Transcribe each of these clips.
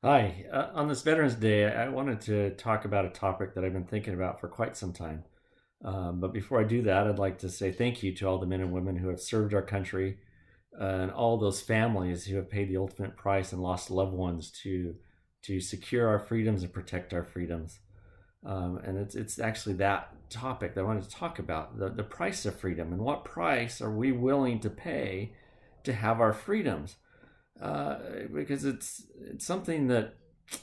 Hi. On this Veterans Day, I wanted to talk about a topic that I've been thinking about for quite some time. But before I do that, I'd like to say thank you to all the men and women who have served our country and all those families who have paid the ultimate price and lost loved ones to secure our freedoms and protect our freedoms. And it's actually that topic that I wanted to talk about the price of freedom and what price are we willing to pay to have our freedoms uh, because it's something that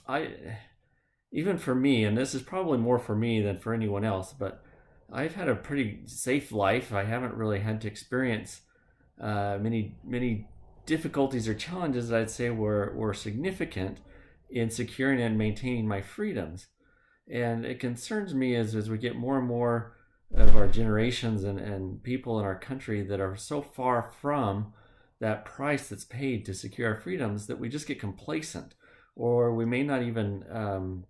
I even for me, and this is probably more for me than for anyone else, but I've had a pretty safe life. I haven't really had to experience many difficulties or challenges that I'd say were significant in securing and maintaining my freedoms. And it concerns me as we get more and more of our generations and people in our country that are so far from that price that's paid to secure our freedoms that we just get complacent, or we may not even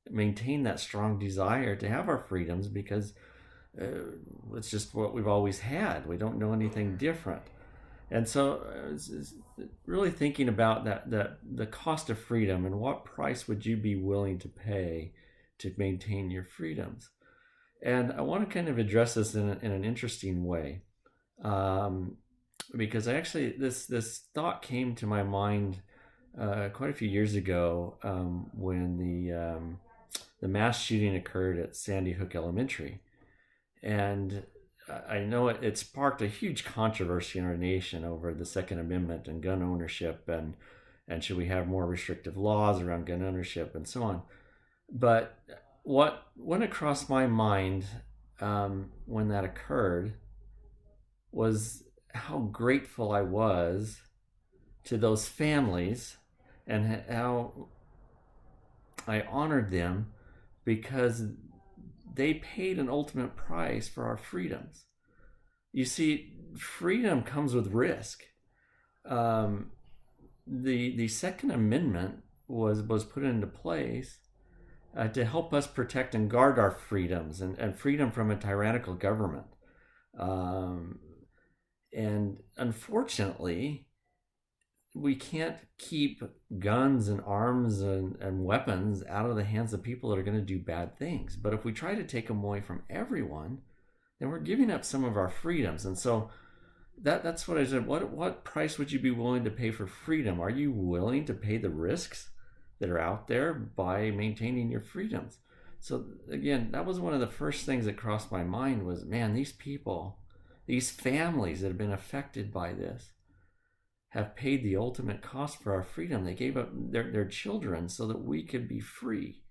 maintain that strong desire to have our freedoms because it's just what we've always had. We don't know anything different. And so it's really thinking about that the cost of freedom and what price would you be willing to pay to maintain your freedoms. And I want to kind of address this in an interesting way. Um, because I actually this thought came to my mind quite a few years ago when the mass shooting occurred at Sandy Hook Elementary, and I know it sparked a huge controversy in our nation over the Second Amendment and gun ownership, and should we have more restrictive laws around gun ownership and so on. But what went across my mind when that occurred was how grateful I was to those families and how I honored them because they paid an ultimate price for our freedoms. You see, freedom comes with risk. Um, the Second Amendment was put into place to help us protect and guard our freedoms and freedom from a tyrannical government. Um, and unfortunately, we can't keep guns and arms and weapons out of the hands of people that are going to do bad things. But if we try to take them away from everyone, then we're giving up some of our freedoms. And so that's what I said. What price would you be willing to pay for freedom? Are you willing to pay the risks that are out there by maintaining your freedoms? So again, that was one of the first things that crossed my mind was, man, these people, these families that have been affected by this have paid the ultimate cost for our freedom. They gave up their children so that we could be free.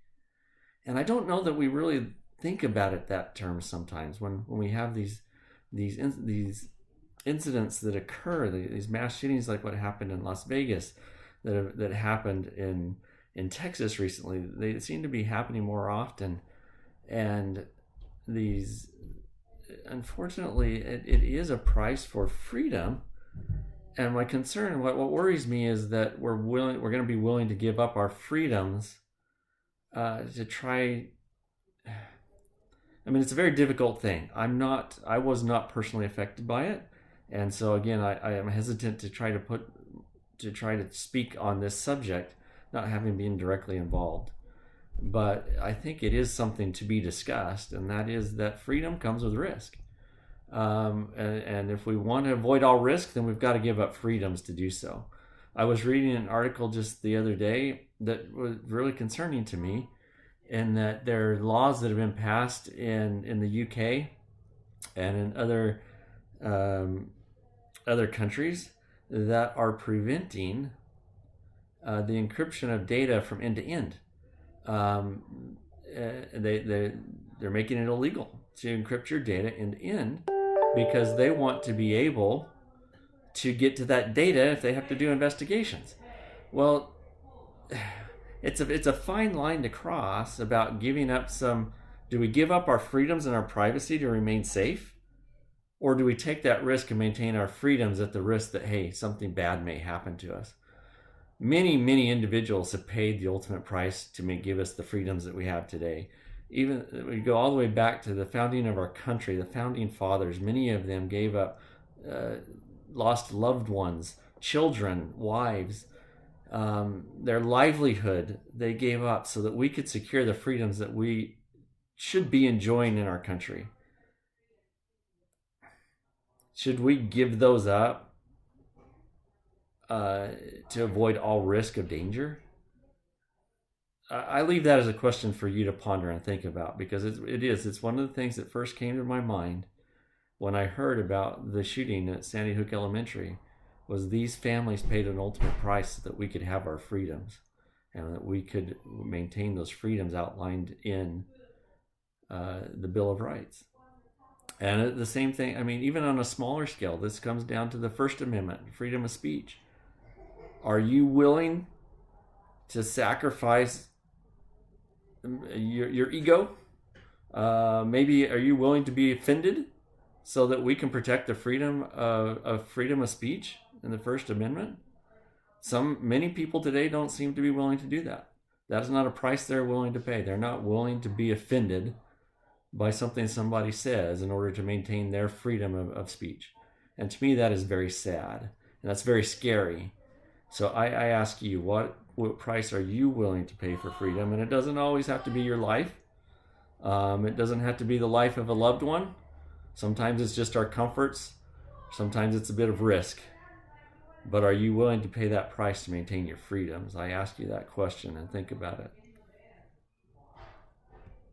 And I don't know that we really think about it that term sometimes when we have these incidents that occur, these mass shootings like what happened in Las Vegas, that happened in Texas recently. They seem to be happening more often, and these unfortunately it is a price for freedom. And my concern, what worries me, is that we're going to be willing to give up our freedoms to try. I mean, it's a very difficult thing. I was not personally affected by it, and so again, I am hesitant to try to speak on this subject, not having been directly involved. But I think it is something to be discussed, and that is that freedom comes with risk. And if we want to avoid all risk, then we've got to give up freedoms to do so. I was reading an article just the other day that was really concerning to me, in that there are laws that have been passed in the UK and in other countries that are preventing the encryption of data from end to end. They're making it illegal to encrypt your data end to end because they want to be able to get to that data if they have to do investigations. Well, it's a fine line to cross about giving up some. Do we give up our freedoms and our privacy to remain safe? Or do we take that risk and maintain our freedoms at the risk that, hey, something bad may happen to us? Many individuals have paid the ultimate price to give us the freedoms that we have today. Even we go all the way back to the founding of our country, the founding fathers. Many of them gave up, lost loved ones, children, wives, their livelihood they gave up so that we could secure the freedoms that we should be enjoying in our country. Should we give those up to avoid all risk of danger? I leave that as a question for you to ponder and think about, because it's one of the things that first came to my mind when I heard about the shooting at Sandy Hook Elementary. Was these families paid an ultimate price so that we could have our freedoms and that we could maintain those freedoms outlined in the Bill of Rights. And the same thing, I mean, even on a smaller scale, this comes down to the First Amendment, freedom of speech. Are you willing to sacrifice your ego? Maybe are you willing to be offended so that we can protect the freedom of speech in the First Amendment? Many people today don't seem to be willing to do that. That is not a price they're willing to pay. They're not willing to be offended by something somebody says in order to maintain their freedom of speech. And to me, that is very sad. And that's very scary. So I ask you, what price are you willing to pay for freedom? And it doesn't always have to be your life. It doesn't have to be the life of a loved one. Sometimes it's just our comforts. Sometimes it's a bit of risk. But are you willing to pay that price to maintain your freedoms? I ask you that question and think about it.